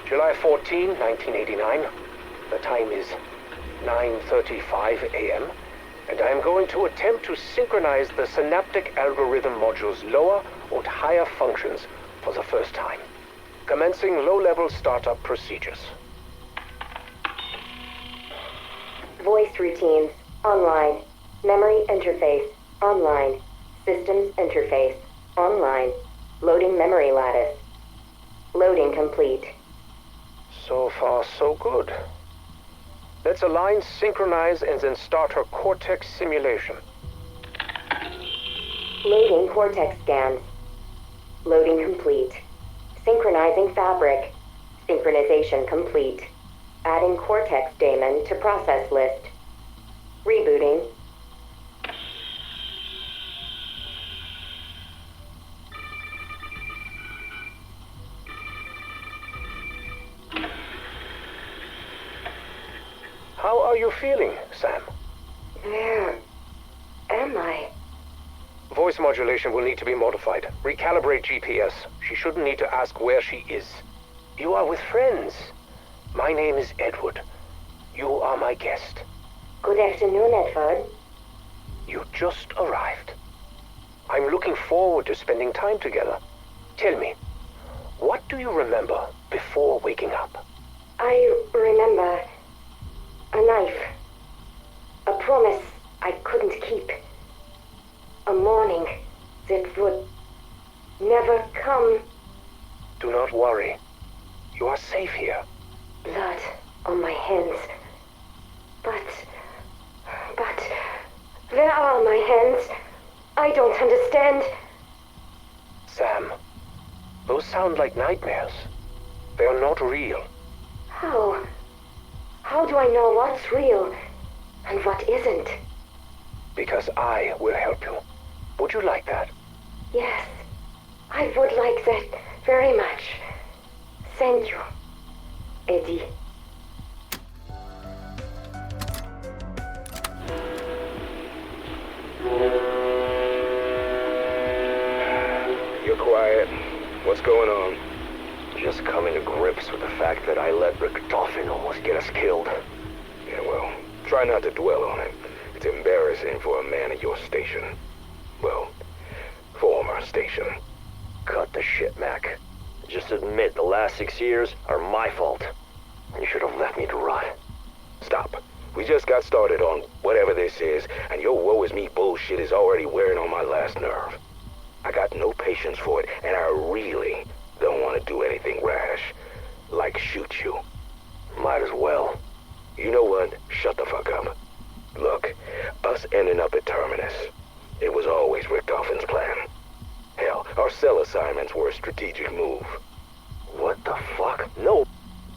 July 14, 1989. The time is 9:35 a.m. and I am going to attempt to synchronize the synaptic algorithm module's lower and higher functions for the first time. Commencing low-level startup procedures. Voice routines, online. Memory interface, online. Systems interface, online. Loading memory lattice. Loading complete. So far, so good. Let's align, synchronize, and then start her cortex simulation. Loading cortex scans. Loading complete. Synchronizing fabric. Synchronization complete. Adding cortex daemon to process list. Rebooting. How are you feeling, Sam? Where am I? Voice modulation will need to be modified. Recalibrate GPS. She shouldn't need to ask where she is. You are with friends. My name is Edward. You are my guest. Good afternoon, Edward. You just arrived. I'm looking forward to spending time together. Tell me, what do you remember before waking up? I remember a knife. A promise I couldn't keep. A morning that would never come. Do not worry. You are safe here. Blood on my hands. But where are my hands? I don't understand. Sam, those sound like nightmares. They are not real. How? How do I know what's real and what isn't? Because I will help you. Would you like that? Yes, I would like that very much. Thank you, Eddie. You're quiet. What's going on? Just coming to grips with the fact that I let Richtofen almost get us killed. Yeah, well, try not to dwell on it. It's embarrassing for a man at your station. Well, former station. Cut the shit, Mac. Just admit the last 6 years are my fault. You should have left me to rot. Stop. We just got started on whatever this is, and your woe is me bullshit is already wearing on my last nerve. I got no patience for it, and I really don't want to do anything rash. Like shoot you. Might as well. You know what? Shut the fuck up. Look, us ending up at Terminus. It was always Richtofen's plan. Hell, our cell assignments were a strategic move. What the fuck? No.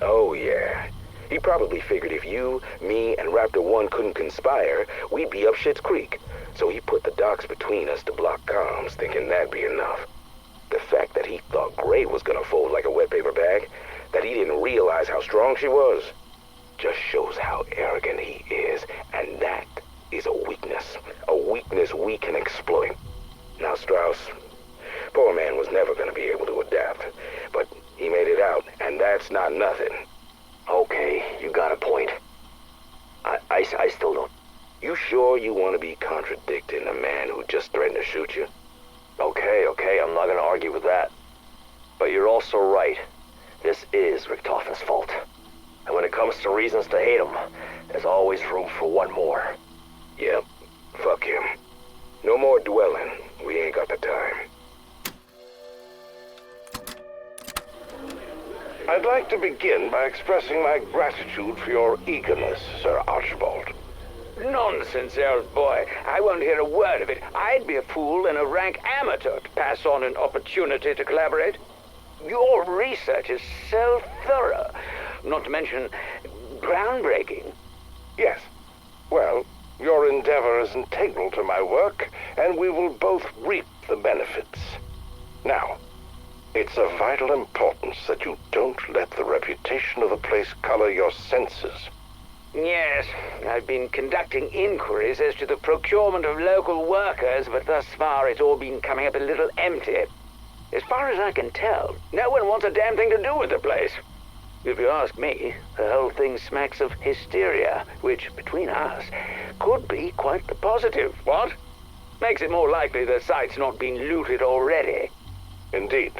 Oh yeah. He probably figured if you, me, and Raptor 1 couldn't conspire, we'd be up Shit's Creek. So he put the docks between us to block comms, thinking that'd be enough. The fact that he thought Gray was gonna fold like a wet paper bag, that he didn't realize how strong she was, just shows how arrogant he is, and that is a weakness. A weakness we can exploit. Now, Strauss, poor man was never gonna be able to adapt, but he made it out, and that's not nothing. Okay, you got a point. I still don't. You sure you want to be contradicting a man who just threatened to shoot you? Okay, I'm not gonna argue with that. But you're also right. This is Richtofen's fault. And when it comes to reasons to hate him, there's always room for one more. Yep, fuck him. No more dwelling. We ain't got the time. I'd like to begin by expressing my gratitude for your eagerness, Sir Archibald. Nonsense, old boy. I won't hear a word of it. I'd be a fool and a rank amateur to pass on an opportunity to collaborate. Your research is so thorough, not to mention groundbreaking. Yes. Well, your endeavor is integral to my work, and we will both reap the benefits. Now, it's of vital importance that you don't let the reputation of the place color your senses. Yes, I've been conducting inquiries as to the procurement of local workers, but thus far it's all been coming up a little empty. As far as I can tell, no one wants a damn thing to do with the place. If you ask me, the whole thing smacks of hysteria, which, between us, could be quite the positive, what? Makes it more likely the site's not been looted already. Indeed.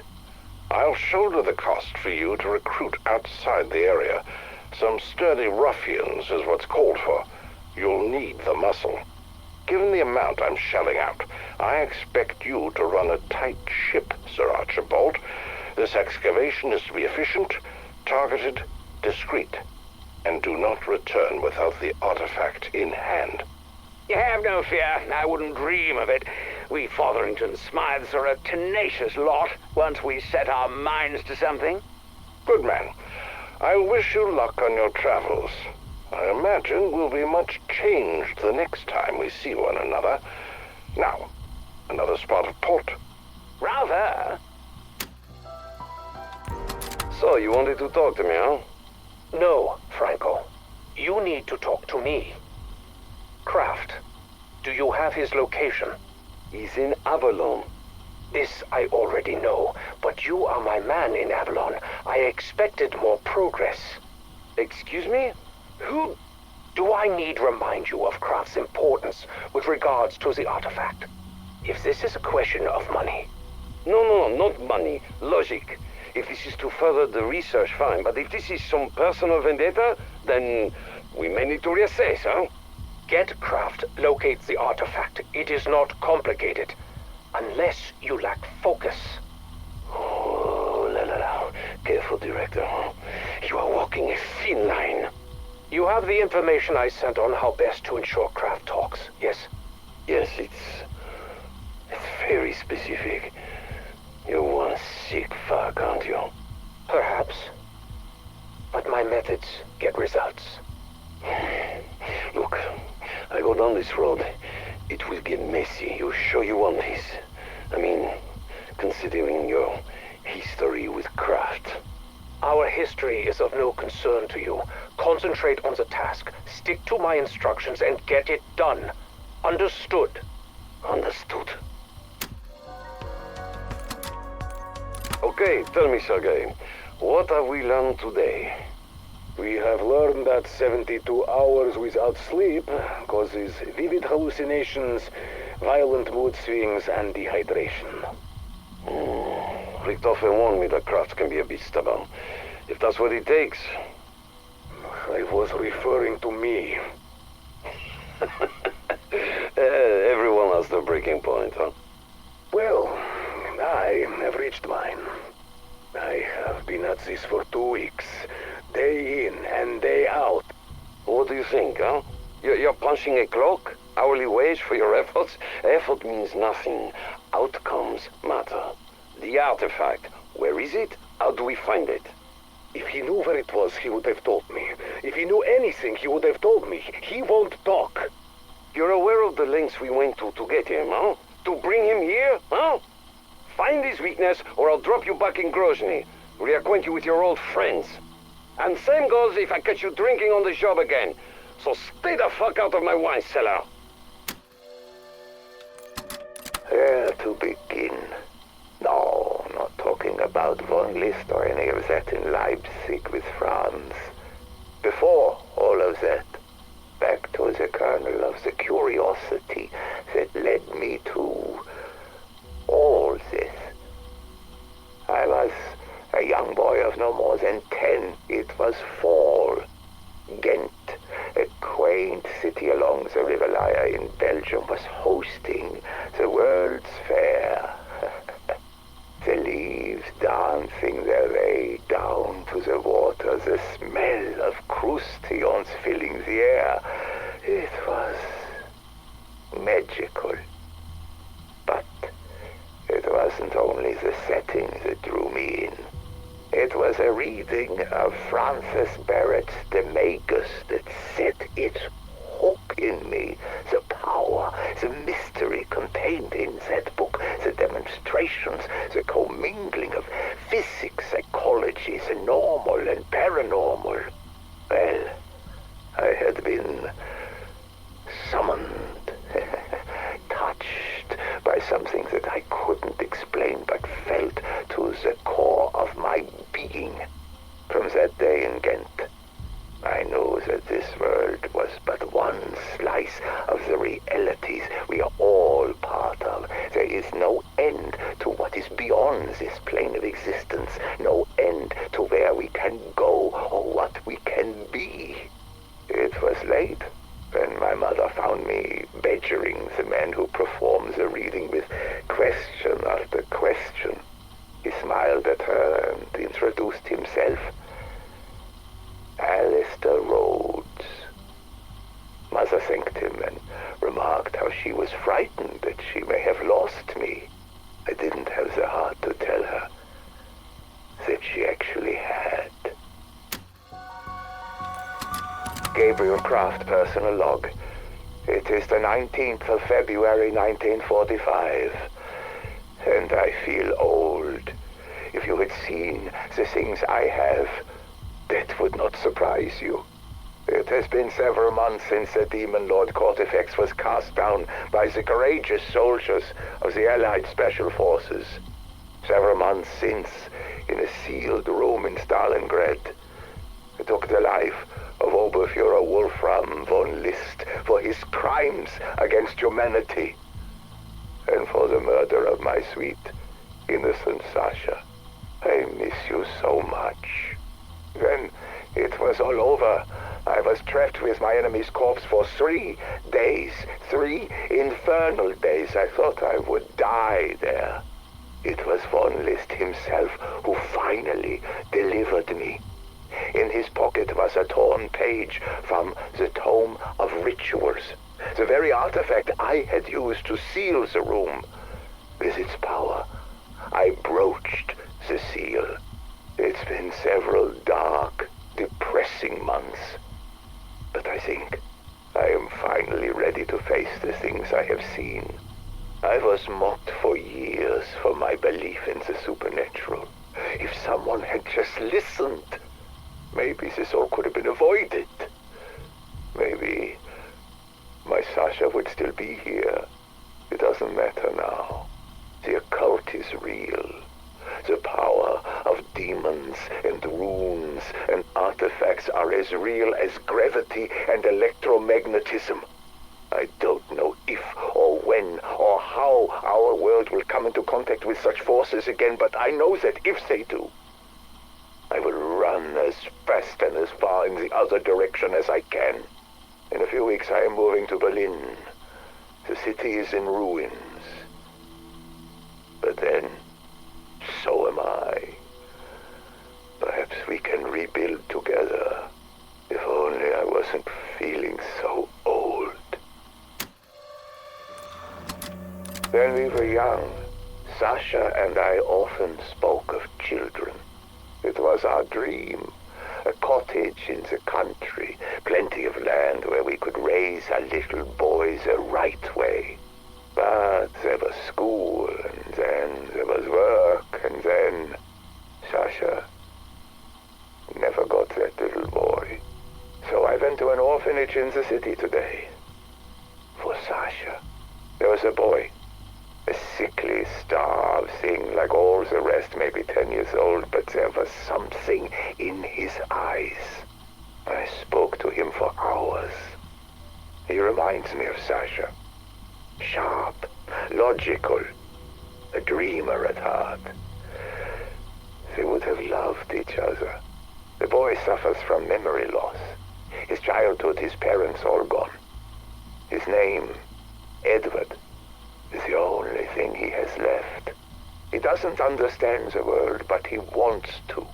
I'll shoulder the cost for you to recruit outside the area. Some sturdy ruffians is what's called for. You'll need the muscle. Given the amount I'm shelling out, I expect you to run a tight ship, Sir Archibald. This excavation is to be efficient, targeted, discreet, and do not return without the artifact in hand. You have no fear. I wouldn't dream of it. We Fotherington Smythes are a tenacious lot once we set our minds to something. Good man. I wish you luck on your travels. I imagine we'll be much changed the next time we see one another. Now, another spot of port. Rather. So, you wanted to talk to me, huh? No, Franco. You need to talk to me. Kraft, do you have his location? He's in Avalon. This I already know, but you are my man in Avalon. I expected more progress. Excuse me? Who? Do I need remind you of Kraft's importance with regards to the artifact? If this is a question of money... No, not money. Logic. If this is to further the research, fine. But if this is some personal vendetta, then we may need to reassess, huh? Get Kraft, locate the artifact. It is not complicated. Unless you lack focus. Oh, la. Careful, Director. You are walking a thin line. You have the information I sent on how best to ensure Kraft talks, yes? Yes, it's very specific. You're one sick fuck, aren't you? Perhaps. But my methods get results. Look, I go down this road. It will get messy. You sure you want this? I mean, considering your history with Kraft. Our history is of no concern to you. Concentrate on the task. Stick to my instructions and get it done. Understood? Understood. Okay, tell me, Sergei, what have we learned today? We have learned that 72 hours without sleep causes vivid hallucinations, violent mood swings, and dehydration. Richtofen warned me that Kraft can be a bit stubborn. If that's what it takes. I was referring to me. Everyone has their breaking point, huh? Well, I have reached mine. I have been at this for 2 weeks, day in and day out. What do you think, huh? You're punching a clock? Hourly wage for your efforts? Effort means nothing. Outcomes matter. The artifact, where is it? How do we find it? If he knew where it was, he would have told me. If he knew anything, he would have told me. He won't talk. You're aware of the lengths we went to get him, huh? To bring him here, huh? Find his weakness, or I'll drop you back in Grozny. Reacquaint you with your old friends. And same goes if I catch you drinking on the job again. So stay the fuck out of my wine cellar. Where to begin? No, not talking about von List or any of that in Leipzig with Franz. Before all of that, back to the kernel of the curiosity that led me to all this. I was a young boy of no more than 10. It was fall. Ghent, a quaint city along the River Lyer in Belgium, was hosting the World's Fair. The leaves dancing their way down to the water, the smell of croussillons filling the air. It was magical. But it wasn't only the setting that drew me in. It was a reading of Francis Barrett's De Magus that set its hook in me. The power, the mystery contained in that book, the demonstrations, the commingling of physics, psychology, the normal and paranormal. Well, I had been summoned, touched by something that I couldn't explain but felt to the core of my being. From that day all part of. There is no end to what is beyond this plane of existence, no end to where we can go or what we can be. It was late when my mother found me badgering the man who performs the reading with question after question. He smiled at her and introduced himself. Alistair Rhodes. Mother thanked him and remarked how she was frightened that she may have lost me. I didn't have the heart to tell her that she actually had. Gabriel Craft personal log. It is the 19th of February 1945, and I feel old. If you had seen the things I have, that would not surprise you. It has been several months since the Demon Lord Cortifex was cast down by the courageous soldiers of the Allied Special Forces. Several months since, in a sealed room in Stalingrad, it took the life of Oberfuhrer Wolfram von List for his crimes against humanity, and for the murder of my sweet, innocent Sasha. I miss you so much. When it was all over, I was trapped with my enemy's corpse for 3 days. 3 infernal days. I thought I would die there. It was von List himself who finally delivered me. In his pocket was a torn page from the Tome of Rituals, the very artifact I had used to seal the room. With its power, I broached the seal. It's been several dark, depressing months, but I think I am finally ready to face the things I have seen. I was mocked for years for my belief in the supernatural. If someone had just listened, maybe this all could have been avoided. Maybe my Sasha would still be here. It doesn't matter now. The occult is real. The power of demons and runes and artifacts are as real as gravity and electromagnetism. I don't know if or when or how our world will come into contact with such forces again, but I know that if they do, I will run as fast and as far in the other direction as I can. In a few weeks I am moving to Berlin. The city is in ruins. But then, so am I. Perhaps we can rebuild together. If only I wasn't feeling so old. When we were young, Sasha and I often spoke of children. It was our dream. A cottage in the country, plenty of land where we could raise our little boys the right way. But there was school, and then there was work, and then Sasha never got that little boy. So I went to an orphanage in the city today. For Sasha. There was a boy. A sickly, starved thing like all the rest, maybe 10 years old, but there was something in his eyes. I spoke to him for hours. He reminds me of Sasha. Sharp, logical, a dreamer at heart. They would have loved each other. The boy suffers from memory loss. His childhood, his parents all gone. His name, Edward, is the only thing he has left. He doesn't understand the world, but he wants to.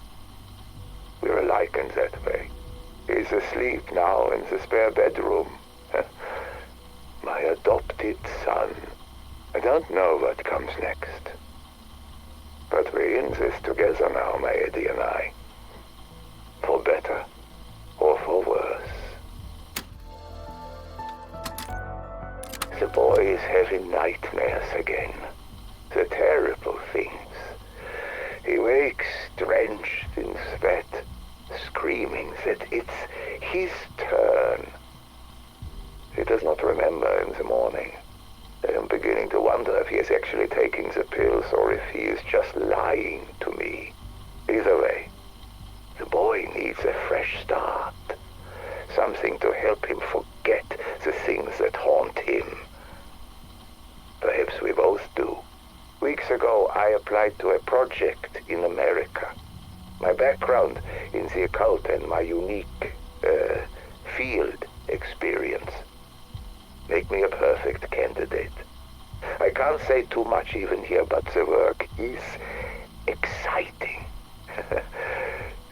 We're alike in that way. He's asleep now in the spare bedroom. My adopted son. I don't know what comes next. But we're in this together now, my Eddie and I. For better or for worse. The boy is having nightmares again. The terrible things. He wakes drenched in sweat, screaming that it's his turn. He does not remember in the morning. I am beginning to wonder if he is actually taking the pills or if he is just lying to me. Either way, the boy needs a fresh start. Something to help him forget the things that haunt him. Perhaps we both do. Weeks ago, I applied to a project in America. My background in the occult and my unique, field experience make me a perfect candidate. I can't say too much even here, but the work is exciting.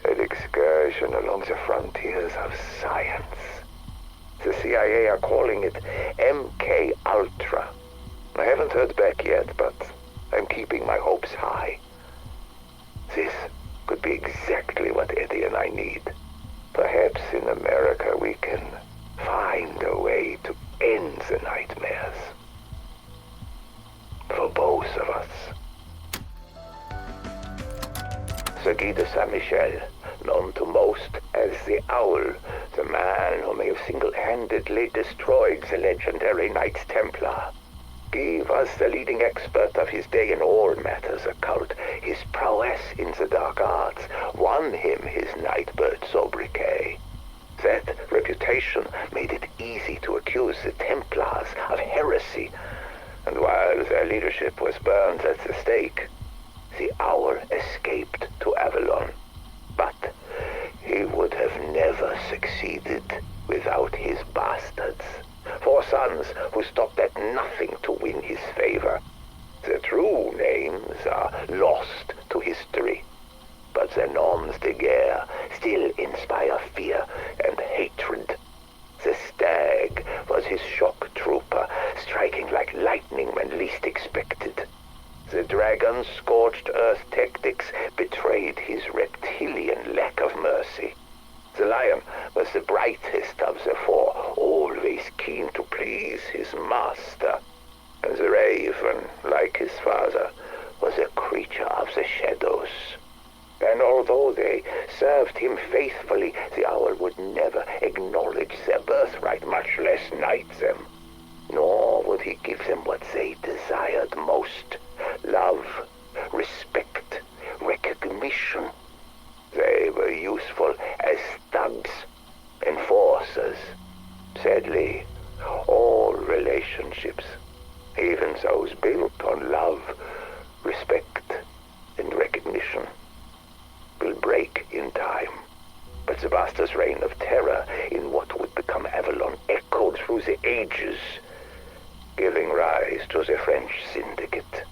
An excursion along the frontiers of science. The CIA are calling it MK Ultra. I haven't heard back yet, but I'm keeping my hopes high. This could be exactly what Eddie and I need. Perhaps in America we can find a way to end the nightmares. For both of us. Sir Guy de Saint-Michel, known to most as the Owl, the man who may have single-handedly destroyed the legendary Knights Templar. Guy was the leading expert of his day in all matters occult. His prowess in the dark arts won him his Nightbird sobriquet. That reputation made it easy to accuse the Templars of heresy, and while their leadership was burned at the stake, the Owl escaped to Avalon. But he would have never succeeded without his bastards. 4 sons who stopped at nothing to win his favor. Their true names are lost to history, but their noms de guerre still inspire fear and hatred. The Stag was his shock trooper, striking like lightning when least expected. The Dragon's scorched earth tactics betrayed his reptilian lack of mercy. The Lion was the brightest of the 4, always keen to please his master. And the Raven, like his father, was a creature of the shadows. And although they served him faithfully, the Owl would never acknowledge their birthright, much less knight them. Nor would he give them what they desired most: love, respect, recognition. They were useful as thugs, enforcers. Sadly, all relationships, even those built on love, respect, and recognition, will break in time. But the bastard's reign of terror in what would become Avalon echoed through the ages, giving rise to the French syndicate.